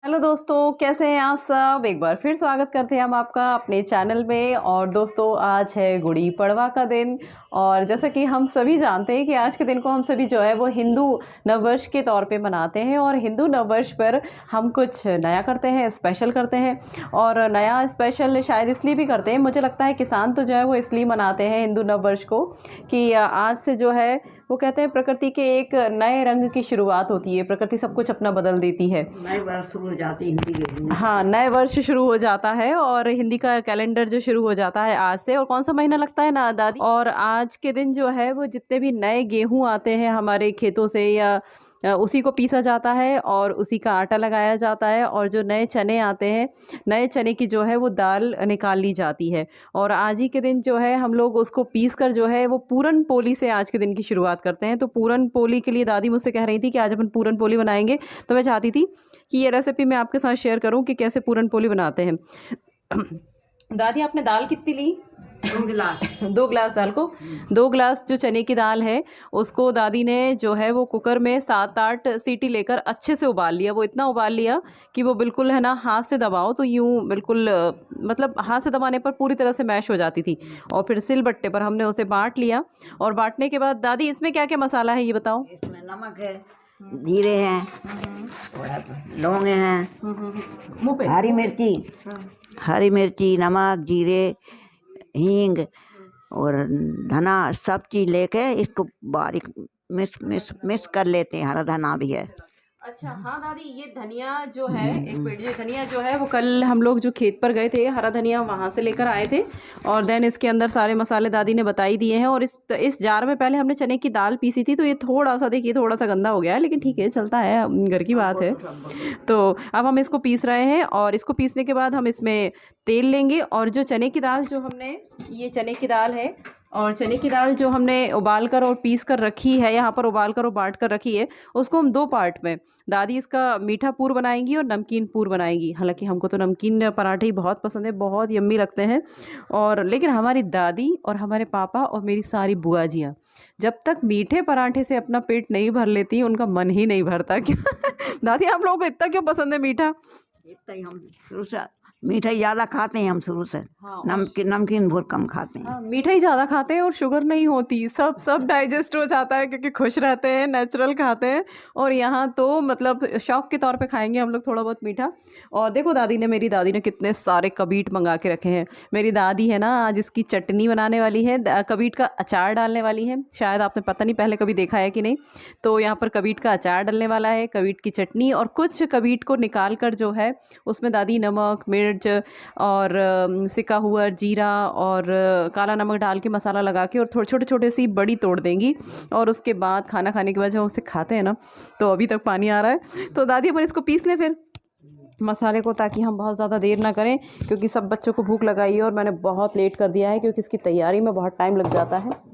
Hello दोस्तों, कैसे हैं आप सब। एक बार फिर स्वागत करते हैं हम आपका अपने चैनल में। और दोस्तों, आज है गुड़ी पड़वा का दिन। और जैसा कि हम सभी जानते हैं कि आज के दिन को हम सभी जो है वो हिंदू नववर्ष के तौर पे मनाते हैं। और हिंदू नववर्ष पर हम कुछ नया करते हैं, स्पेशल करते हैं। और नया स्पेशल शायद इसलिए भी करते हैं, मुझे लगता है किसान तो जो है वो इसलिए मनाते हैं हिंदू नववर्ष को कि आज से जो है वो कहते हैं प्रकृति के एक नए रंग की शुरुआत होती है। प्रकृति सब कुछ अपना बदल देती है, नए वर्ष शुरू हो जाती है हिंदी के। हाँ, नए वर्ष शुरू हो जाता है और हिंदी का कैलेंडर जो शुरू हो जाता है आज से। और कौन सा महीना लगता है ना दादी। और आज के दिन जो है वो जितने भी नए गेहूं आते हैं हमारे खेतों से या उसी को पीसा जाता है और उसी का आटा लगाया जाता है। और जो नए चने आते हैं, नए चने की जो है वो दाल निकाल ली जाती है। और आज ही के दिन जो है हम लोग उसको पीस कर जो है वो पूरन पोली से आज के दिन की शुरुआत करते हैं। तो पूरन पोली के लिए दादी मुझसे कह रही थी कि आज अपन पूरन पोली बनाएंगे। तो मैं चाहती थी कि ये रेसिपी मैं आपके साथ शेयर करूं कि कैसे पूरन पोली बनाते हैं। दादी, आपने दाल कितनी ली? 2 गिलास। 2 गिलास दाल को, 2 गिलास जो चने की दाल है उसको दादी ने जो है वो कुकर में 7-8 सीटी लेकर अच्छे से उबाल लिया। वो इतना उबाल लिया कि वो बिल्कुल है ना, हाथ से दबाओ तो यूँ बिल्कुल मतलब हाथ से दबाने पर पूरी तरह से मैश हो जाती थी। और फिर सिलबट्टे पर हमने उसे बांट लिया। और बांटने के बाद दादी इसमें क्या क्या मसाला है ये बताओ। इसमें नमक है, जीरे हैं, लौंगे हैं, मुँह पे हरी मिर्ची, नमक, जीरे, हींग और धना, सब चीज़ लेके इसको बारीक मिक्स कर लेते हैं। हरा धना भी है। अच्छा, हाँ दादी, ये धनिया जो है, एक मिनट, ये धनिया जो है वो कल हम लोग जो खेत पर गए थे, हरा धनिया वहाँ से लेकर आए थे। और देन इसके अंदर सारे मसाले दादी ने बता ही दिए हैं। और इस जार में पहले हमने चने की दाल पीसी थी, तो ये थोड़ा सा देखिए थोड़ा सा गंदा हो गया है, लेकिन ठीक है, चलता है, घर की बात है। तो अब हम इसको पीस रहे हैं। और इसको पीसने के बाद हम इसमें तेल लेंगे। और जो चने की दाल जो हमने, ये चने की दाल है, और चने की दाल जो हमने उबाल कर और पीस कर रखी है, यहाँ पर उबाल कर और बांट कर रखी है, उसको हम 2 पार्ट में, दादी इसका मीठा पूर बनाएंगी और नमकीन पूर बनाएंगी। हालांकि हमको तो नमकीन पराठे ही बहुत पसंद है, बहुत यम्मी लगते हैं। और लेकिन हमारी दादी और हमारे पापा और मेरी सारी बुआ जियाँ जब तक मीठे पराठे से अपना पेट नहीं भर लेती, उनका मन ही नहीं भरता। क्यों दादी, आप लोगों को इतना क्यों पसंद है मीठा? इतना ही हम शुरू से मीठा ज़्यादा खाते हैं हम शुरू से। हाँ, नमकीन बहुत कम खाते हैं। हाँ, मीठा ही ज़्यादा खाते हैं और शुगर नहीं होती, सब डाइजेस्ट हो जाता है क्योंकि खुश रहते हैं, नेचुरल खाते हैं। और यहाँ तो मतलब शौक के तौर पे खाएंगे हम लोग थोड़ा बहुत मीठा। और देखो दादी ने, मेरी दादी ने कितने सारे कबीट मंगा के रखे हैं। मेरी दादी है ना, आज इसकी चटनी बनाने वाली है, कबीट का अचार डालने वाली है। शायद आपने पता नहीं पहले कभी देखा है कि नहीं। तो यहाँ पर कबीट का अचार डलने वाला है, कबीट की चटनी, और कुछ कबीट को निकाल कर जो है उसमें दादी नमक, मिर्च और सिका हुआ जीरा और काला नमक डाल के मसाला लगा के और थोड़े छोटे छोटे सी बड़ी तोड़ देंगी। और उसके बाद खाना खाने के बाद जब उसे खाते हैं ना, तो अभी तक पानी आ रहा है। तो दादी अपन इसको पीस लें फिर मसाले को, ताकि हम बहुत ज़्यादा देर ना करें, क्योंकि सब बच्चों को भूख लगाई है और मैंने बहुत लेट कर दिया है, क्योंकि इसकी तैयारी में बहुत टाइम लग जाता है।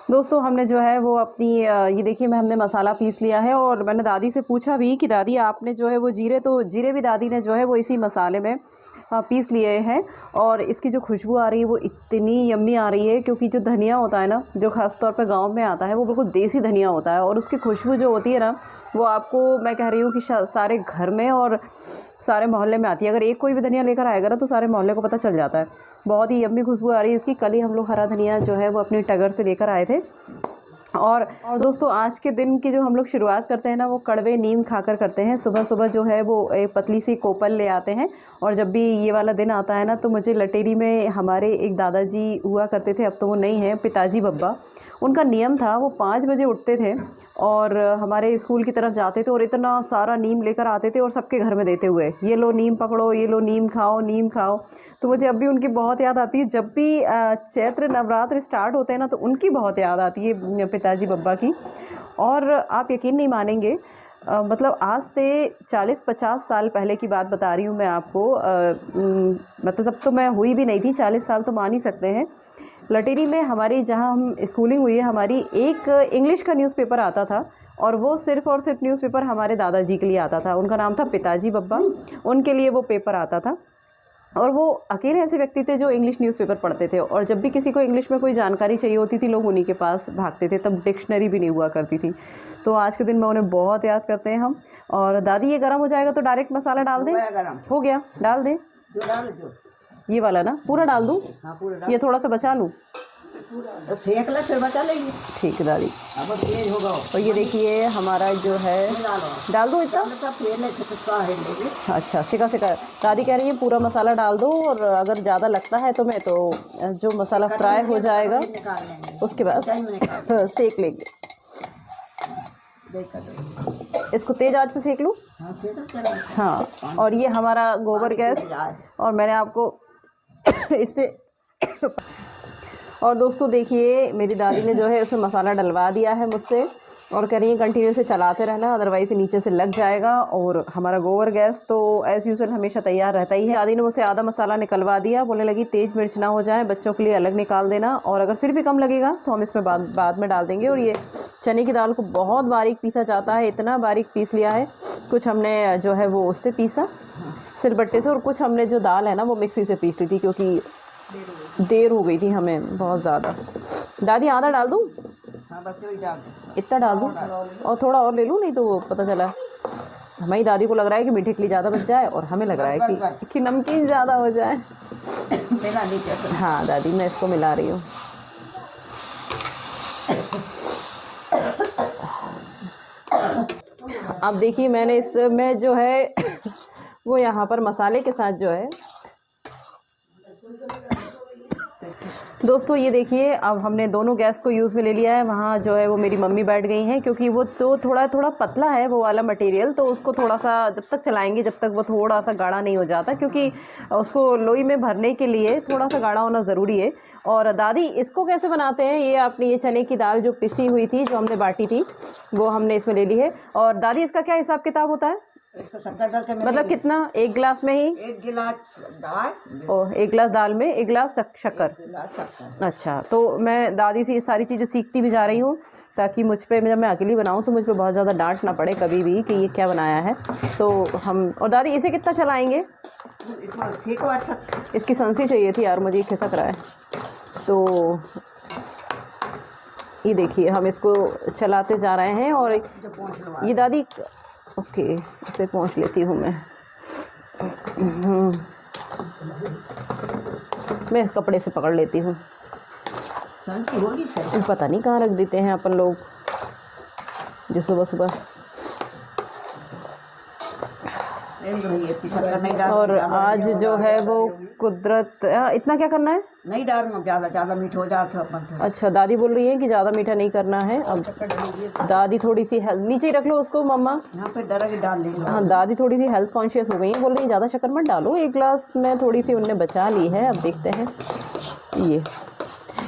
दोस्तों, हमने जो है वो अपनी ये देखिए हमने मसाला पीस लिया है। और मैंने दादी से पूछा भी कि दादी आपने जो है वो जीरे भी दादी ने जो है वो इसी मसाले में पीस लिए हैं। और इसकी जो खुशबू आ रही है वो इतनी यम्मी आ रही है, क्योंकि जो धनिया होता है ना, जो ख़ास तौर पे गांव में आता है, वो बिल्कुल देसी धनिया होता है। और उसकी खुशबू जो होती है ना, वो आपको मैं कह रही हूँ कि सारे घर में और सारे मोहल्ले में आती है। अगर एक कोई भी धनिया लेकर आएगा ना, तो सारे मोहल्ले को पता चल जाता है। बहुत ही यम्मी खुशबू आ रही है इसकी। कल ही हम लोग हरा धनिया जो है वो अपनी टगर से लेकर आए थे। और दोस्तों, आज के दिन की जो हम लोग शुरुआत करते हैं ना, वो कड़वे नीम खाकर करते हैं। सुबह सुबह जो है वो एक पतली सी कोपल ले आते हैं। और जब भी ये वाला दिन आता है ना, तो मुझे लटेरी में हमारे एक दादाजी हुआ करते थे, अब तो वो नहीं है, पिताजी बब्बा। उनका नियम था, वो 5 बजे उठते थे और हमारे स्कूल की तरफ जाते थे और इतना सारा नीम लेकर आते थे और सबके घर में देते हुए, ये लो नीम पकड़ो, ये लो नीम खाओ, नीम खाओ। तो मुझे अब भी उनकी बहुत याद आती है। जब भी चैत्र नवरात्र स्टार्ट होते हैं ना, तो उनकी बहुत याद आती है पिताजी बब्बा की। और आप यकीन नहीं मानेंगे, मतलब आज से 40-50 साल पहले की बात बता रही हूँ मैं आपको। मतलब तब तो मैं हुई भी नहीं थी, 40 साल तो मान ही सकते हैं। लटेरी में हमारी, जहाँ हम स्कूलिंग हुई है हमारी, एक इंग्लिश का न्यूज़पेपर आता था। और वो सिर्फ़ और सिर्फ न्यूज़पेपर हमारे दादाजी के लिए आता था। उनका नाम था पिताजी बब्बा, उनके लिए वो पेपर आता था। और वो अकेले ऐसे व्यक्ति थे जो इंग्लिश न्यूज़पेपर पढ़ते थे, और जब भी किसी को इंग्लिश में कोई जानकारी चाहिए होती थी लोग उन्हीं के पास भागते थे। तब डिक्शनरी भी नहीं हुआ करती थी। तो आज के दिन में उन्हें बहुत याद करते हैं हम। और दादी ये गर्म हो जाएगा तो डायरेक्ट मसाला डाल दें? हो गया, डाल दें। ये वाला ना पूरा डाल दूँ? हाँ, पूरा डाल। ये थोड़ा सा बचा लूँ? तो सेक ले फिर बचा लेंगे। ठीक है दादी। अब तेज होगा। और ये देखिए हमारा जो है, डाल दो इतना? अच्छा, सिका सिका। दादी कह रही है पूरा मसाला डाल दो, और अगर ज़्यादा लगता है तो मैं तो जो मसाला फ्राई हो जाएगा उसके बाद सेक लेंगे। इसको तेज़ आंच पे सेक लूँ? हाँ। और ये हमारा गोबर गैस, और मैंने आपको इससे और दोस्तों देखिए मेरी दादी ने जो है उसमें मसाला डलवा दिया है मुझसे, और कह रही है कंटिन्यू से चलाते रहना, अदरवाइज़ नीचे से लग जाएगा। और हमारा गोबर गैस तो एज़ यूजुअल हमेशा तैयार रहता ही है। दादी ने मुझसे आधा मसाला निकलवा दिया, बोलने लगी तेज़ मिर्च ना हो जाए, बच्चों के लिए अलग निकाल देना, और अगर फिर भी कम लगेगा तो हम इसमें बाद में डाल देंगे। और ये चने की दाल को बहुत बारीक पीसा जाता है, इतना बारीक पीस लिया है। कुछ हमने जो है वो उससे पीसा सिलबट्टे से, और कुछ हमने जो दाल है ना वो मिक्सी से पीस ली थी, क्योंकि देर हो गई थी हमें बहुत ज़्यादा। दादी आधा डाल दूँ? हाँ, बस यही डाल। इतना डाल दूँ? और थोड़ा और ले लूँ? नहीं तो वो पता चला हमारी दादी को लग रहा है कि मीठे के लिए ज़्यादा बच जाए, और हमें लग रहा है कि नमकीन ज़्यादा हो जाए। हाँ दादी, मैं इसको मिला रही हूँ। अब देखिए मैंने इसमें जो है वो यहाँ पर मसाले के साथ जो है दोस्तों, ये देखिए अब हमने दोनों गैस को यूज़ में ले लिया है। वहाँ जो है वो मेरी मम्मी बैठ गई हैं, क्योंकि वो तो थोड़ा पतला है वो वाला मटेरियल, तो उसको थोड़ा सा जब तक चलाएंगे जब तक वो थोड़ा सा गाढ़ा नहीं हो जाता, क्योंकि उसको लोई में भरने के लिए थोड़ा सा गाढ़ा होना ज़रूरी है। और दादी इसको कैसे बनाते हैं? ये आपने ये चने की दाल जो पिसी हुई थी, जो हमने बाटी थी, वो हमने इसमें ले ली है। और दादी इसका क्या हिसाब किताब होता है? मतलब कितना? एक गिलास में ही? एक गिलास दाल। ओह, एक गिलास दाल में एक गिलास शक्कर। अच्छा, तो मैं दादी से ये सारी चीज़ें सीखती भी जा रही हूँ, ताकि मुझ पे जब मैं अकेली बनाऊँ तो मुझ पे बहुत ज़्यादा डांट ना पड़े कभी भी कि ये क्या बनाया है। तो हम, और दादी इसे कितना चलाएँगे? इसकी संसी चाहिए थी यार, मुझे ये खिसक रहा है। तो ये देखिए हम इसको चलाते जा रहे हैं। और ये दादी, ओके, इसे पोंछ लेती हूँ मैं इस कपड़े से पकड़ लेती हूँ। पता नहीं कहाँ रख देते हैं अपन लोग जो सुबह सुबह। और आज जो है वो कुदरत, इतना क्या करना है? नहीं डालना, ज़्यादा मीठा हो जाता है। अच्छा, दादी बोल रही है कि ज़्यादा मीठा नहीं करना है। अब दादी थोड़ी सी हेल्थ, नीचे ही रख लो उसको मम्मा, यहाँ पे डाल लेंगे। हाँ, दादी थोड़ी सी हेल्थ कॉन्शियस हो गई है, बोल रही है ज़्यादा शक्कर मत डालो। एक गिलास में थोड़ी सी उनने बचा ली है। अब देखते हैं। ये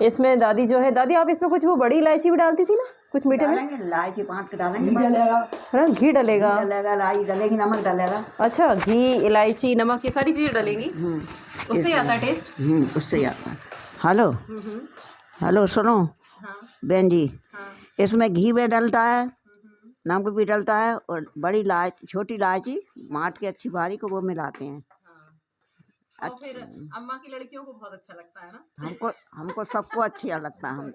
इसमें दादी जो है, दादी आप इसमें कुछ वो बड़ी इलायची भी डालती थी ना कुछ मीठे में? इलायची 5 डालेंगे। घी डलेगा? इलायची डलेगी, नमक डलेगा। अच्छा, घी, इलायची, नमक, ये सारी चीज़ें डलेंगी, उससे आता है टेस्ट? उससे आता है। हेलो हेलो, सुनो बहन जी, इसमें घी भी डलता है, नमक भी डलता है, और बड़ी इलायची, छोटी इलायची माट के अच्छी बारीक को वो मिलाते हैं। और फिर अम्मा की लड़कियों को बहुत अच्छा लगता है ना? हमको सबको अच्छा लगता है।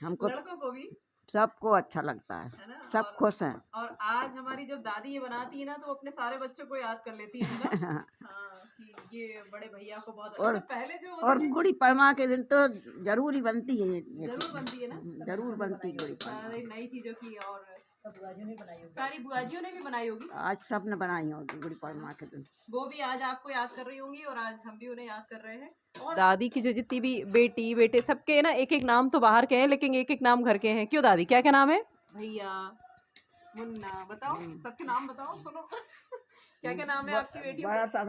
हमको लड़कों को भी सबको अच्छा लगता है, सब खुश हैं। और आज हमारी जब दादी ये बनाती है ना तो अपने सारे बच्चों को याद कर लेती है ना। हाँ, कि ये बड़े भैया को बहुत अच्छा, पहले जो और गुड़ी पड़वा के दिन तो जरूरी बनती है। जरूर बनती है ना, जरूर बनती है गुड़ी पड़वा। नई चीजों की, और सारी बुआजियों ने भी बनाई होगी। आज सब ने बनाई होगी गुड़ी पड़वा के दिन, वो भी आज आपको याद कर रही होंगी, और आज हम भी उन्हें याद कर रहे हैं। और दादी की जो जितनी भी बेटी बेटे सबके ना एक एक नाम तो बाहर के हैं, लेकिन एक एक नाम घर के हैं। क्यों दादी, क्या क्या नाम है? भैया, मुन्ना, बताओ सबके नाम बताओ, सुनो। क्या क्या नाम है आपकी बेटी?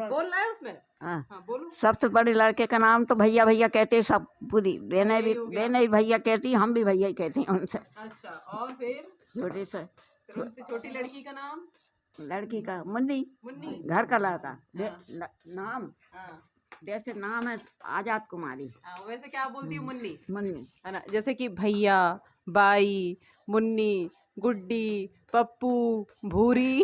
बोलना है उसमें? हाँ, बोलो। सबसे बड़े लड़के का नाम तो भैया भैया कहते हैं सब, पूरी बहनें भी भैया कहती, हम भी भैया ही कहते हैं उनसे। अच्छा, और फिर छोटे से छोटी लड़की का नाम? लड़की का मुन्नी, घर का लड़का नाम, जैसे नाम है आजाद कुमारी। वैसे क्या बोलती हूँ? मुन्नी, मुन्नी है ना। जैसे कि भैया, बाई, मुन्नी, गुड्डी, पप्पू, भूरी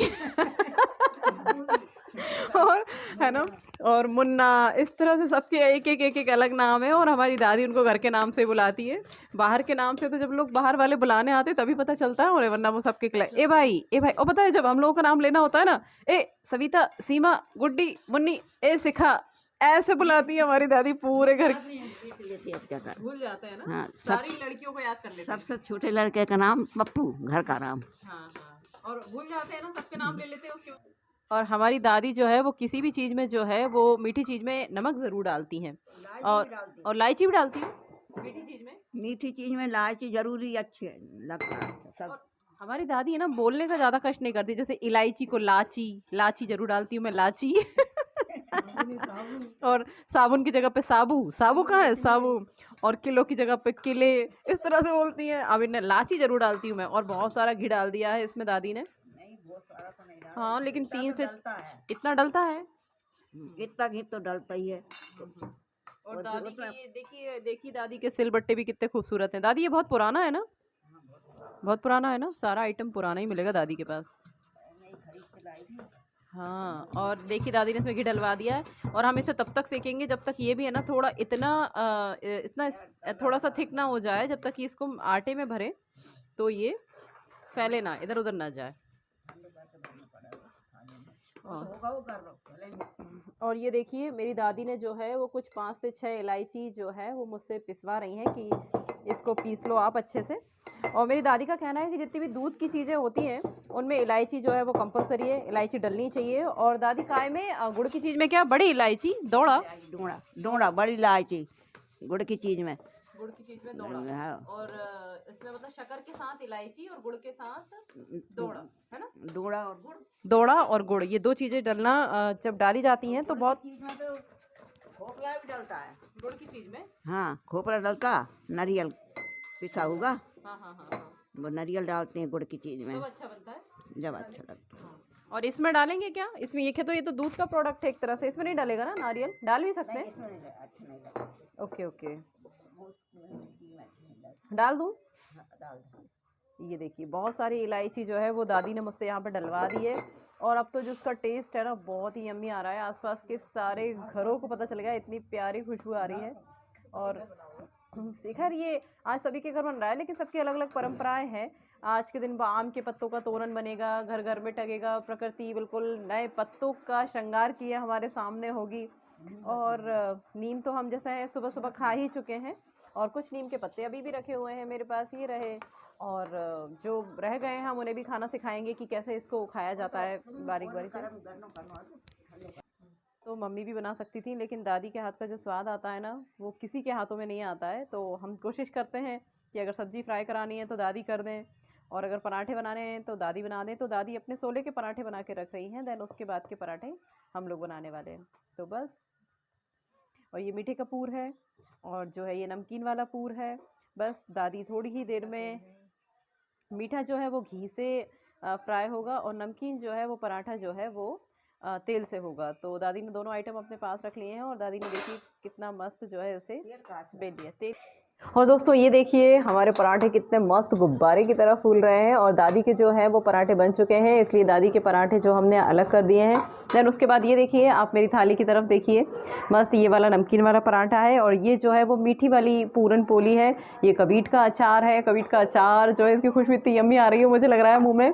और है ना। और मुन्ना, इस तरह से सबके एक अलग नाम है और हमारी दादी उनको घर के नाम से बुलाती है। बाहर के नाम से तो जब लोग बाहर वाले बुलाने आते तभी पता चलता है, और वरना वो सबके ए भाई ए भाई। और पता है जब हम लोगों का नाम लेना होता है ना, ए सविता, सीमा, गुड्डी, मुन्नी, ए शिखा, ऐसे बुलाती है हमारी दादी पूरे घर। भूल जाते हैं ना। हाँ, सारी लड़कियों को याद कर लेते हैं। सबसे छोटे लड़के का नाम पप्पू, घर का नाम। हाँ, और भूल जाते हैं ना, सबके नाम ले लेते हैं उसके बाद। और हमारी दादी जो है वो किसी भी चीज़ में जो है वो मीठी चीज़ में नमक ज़रूर डालती हैं, और इलायची भी डालती हैं मीठी चीज़ में। मीठी चीज में इलायची जरूरी अच्छी लगता है सब। और हमारी दादी है ना, बोलने का ज़्यादा कष्ट नहीं करती। जैसे इलायची को लाची, लाची जरूर डालती हूँ मैं, लाची। और साबुन की जगह पे साबू, साबू कहाँ है, साबू। और किलो की जगह पे किले, इस तरह से बोलती हैं। अब इन्हें लाची जरूर डालती हूँ मैं, और बहुत सारा घी डाल दिया है इसमें दादी ने। हाँ, लेकिन 3 से इतना डलता है, इतना घी तो डलता ही है। और दादी के ये देखिए दादी के सिलबट्टे भी कितने खूबसूरत हैं। दादी ये बहुत पुराना है ना, बहुत पुराना है ना, सारा आइटम पुराना ही मिलेगा दादी के पास। हाँ, और देखिए दादी ने इसमें घी डलवा दिया है, और हम इसे तब तक सेकेंगे जब तक ये भी है ना थोड़ा इतना थोड़ा सा थिक ना हो जाए, जब तक कि इसको आटे में भरे तो ये फैले ना, इधर उधर ना जाए। और ये देखिए मेरी दादी ने जो है वो कुछ 5 से 6 इलायची जो है वो मुझसे पिसवा रही हैं कि इसको पीस लो आप अच्छे से। और मेरी दादी का कहना है कि जितनी भी दूध की चीज़ें होती हैं उनमें इलायची जो है वो कंपलसरी है, इलायची डलनी चाहिए। और दादी काय में गुड़ की चीज़ में क्या, बड़ी इलायची, दौड़ा, डोड़ा बड़ी इलायची गुड़ की चीज में, गुड़ की चीज़ में दौड़ा, और इसमें मतलब शक्कर के साथ इलायची और गुड़ के साथ दौड़ा, है ना। डोड़ा और गुड़, दौड़ा और गुड़, ये 2 चीज़ें डलना जब डाली जाती हैं तो बहुत। चीज में तो खोपरा भी डलता है गुड़ की चीज़ में, हाँ, खोपरा डलता, नारियल पिसा होगा, हाँ हाँ हाँ हाँ, वो नारियल डालते हैं गुड़ की चीज में, तो अच्छा बनता है जब अच्छा लगता है। हाँ। और इसमें डालेंगे क्या, इसमें ये तो दूध का प्रोडक्ट है एक तरह से, इसमें नहीं डालेगा ना नारियल, डाल भी सकते हैं। अच्छा नहीं लगता। ओके ओके, डाल दूँ। डाल ये देखिए बहुत सारी इलायची जो है वो दादी ने मुझसे यहाँ पे डलवा दी है, और अब तो जो उसका टेस्ट है ना बहुत ही यम्मी आ रहा है। आसपास के सारे घरों को पता चल गया, इतनी प्यारी खुशबू आ रही है। और खैर ये आज सभी के घर बन रहा है, लेकिन सबकी अलग अलग परंपराएं हैं। आज के दिन आम के पत्तों का तोरण बनेगा, घर घर में टंगेगा, प्रकृति बिल्कुल नए पत्तों का श्रृंगार किए हमारे सामने होगी। और नीम तो हम जैसा है सुबह सुबह खा ही चुके हैं, और कुछ नीम के पत्ते अभी भी रखे हुए हैं मेरे पास, ये रहे, और जो रह गए हैं हम उन्हें भी खाना सिखाएंगे कि कैसे इसको खाया जाता है बारीक बारीक से। तो मम्मी भी बना सकती थी, लेकिन दादी के हाथ का जो स्वाद आता है ना वो किसी के हाथों में नहीं आता है। तो हम कोशिश करते हैं कि अगर सब्ज़ी फ्राई करानी है तो दादी कर दें, और अगर पराठे बनाने हैं तो दादी बना दें। तो दादी अपने सोले के पराठे बना के रख रही हैं, देन उसके बाद के पराठे हम लोग बनाने वाले हैं। तो बस, और ये मीठे का पूर है, और जो है ये नमकीन वाला पूर है। बस दादी थोड़ी ही देर में, मीठा जो है वो घी से फ्राई होगा, और नमकीन जो है वो पराठा जो है वो तेल से होगा। तो दादी ने दोनों आइटम अपने पास रख लिए हैं, और दादी ने देखिए कितना मस्त जो है उसे बेल दिया तेल। और दोस्तों ये देखिए हमारे पराठे कितने मस्त गुब्बारे की तरह फूल रहे हैं, और दादी के जो है वो पराठे बन चुके हैं, इसलिए दादी के पराठे जो हमने अलग कर दिए हैं। देन उसके बाद ये देखिए आप मेरी थाली की तरफ देखिए, मस्त ये वाला नमकीन वाला पराठा है, और ये जो है वो मीठी वाली पूरन पोली है। ये कबीट का अचार है, कबीट का अचार जो है इसकी खुशबू इतनी यम्मी आ रही है, मुझे लग रहा है मुँह में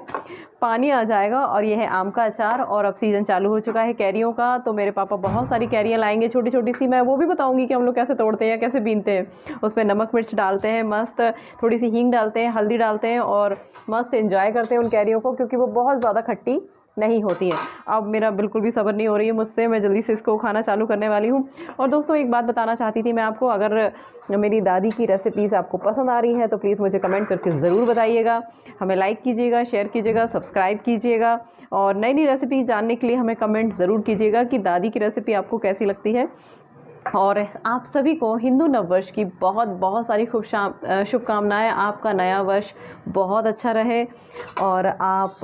पानी आ जाएगा। और ये है आम का अचार, और अब सीज़न चालू हो चुका है कैरियों का, तो मेरे पापा बहुत सारी कैरियाँ लाएंगे छोटी छोटी सी। मैं वो भी बताऊंगी कि हम लोग कैसे तोड़ते हैं, कैसे बीनते हैं। उसमें नमक मिर्च डालते हैं, मस्त थोड़ी सी हींग डालते हैं, हल्दी डालते हैं, और मस्त एंजॉय करते हैं उन कैरियों को, क्योंकि वो बहुत ज़्यादा खट्टी नहीं होती है। अब मेरा बिल्कुल भी सब्र नहीं हो रही है मुझसे, मैं जल्दी से इसको खाना चालू करने वाली हूँ। और दोस्तों एक बात बताना चाहती थी मैं आपको, अगर मेरी दादी की रेसिपीज़ आपको पसंद आ रही है तो प्लीज़ मुझे कमेंट करके ज़रूर बताइएगा। हमें लाइक कीजिएगा, शेयर कीजिएगा, सब्सक्राइब कीजिएगा, और नई नई रेसिपी जानने के लिए हमें कमेंट ज़रूर कीजिएगा कि दादी की रेसिपी आपको कैसी लगती है। और आप सभी को हिंदू नववर्ष की बहुत बहुत सारी शुभकामनाएं। आपका नया वर्ष बहुत अच्छा रहे, और आप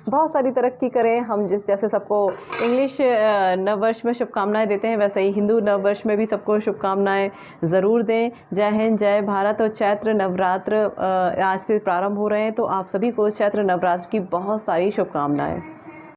बहुत सारी तरक्की करें। हम जैसे सबको इंग्लिश नववर्ष में शुभकामनाएं देते हैं, वैसे ही हिंदू नववर्ष में भी सबको शुभकामनाएं ज़रूर दें। जय हिंद, जय भारत। और चैत्र नवरात्र आज से प्रारंभ हो रहे हैं, तो आप सभी को चैत्र नवरात्र की बहुत सारी शुभकामनाएं।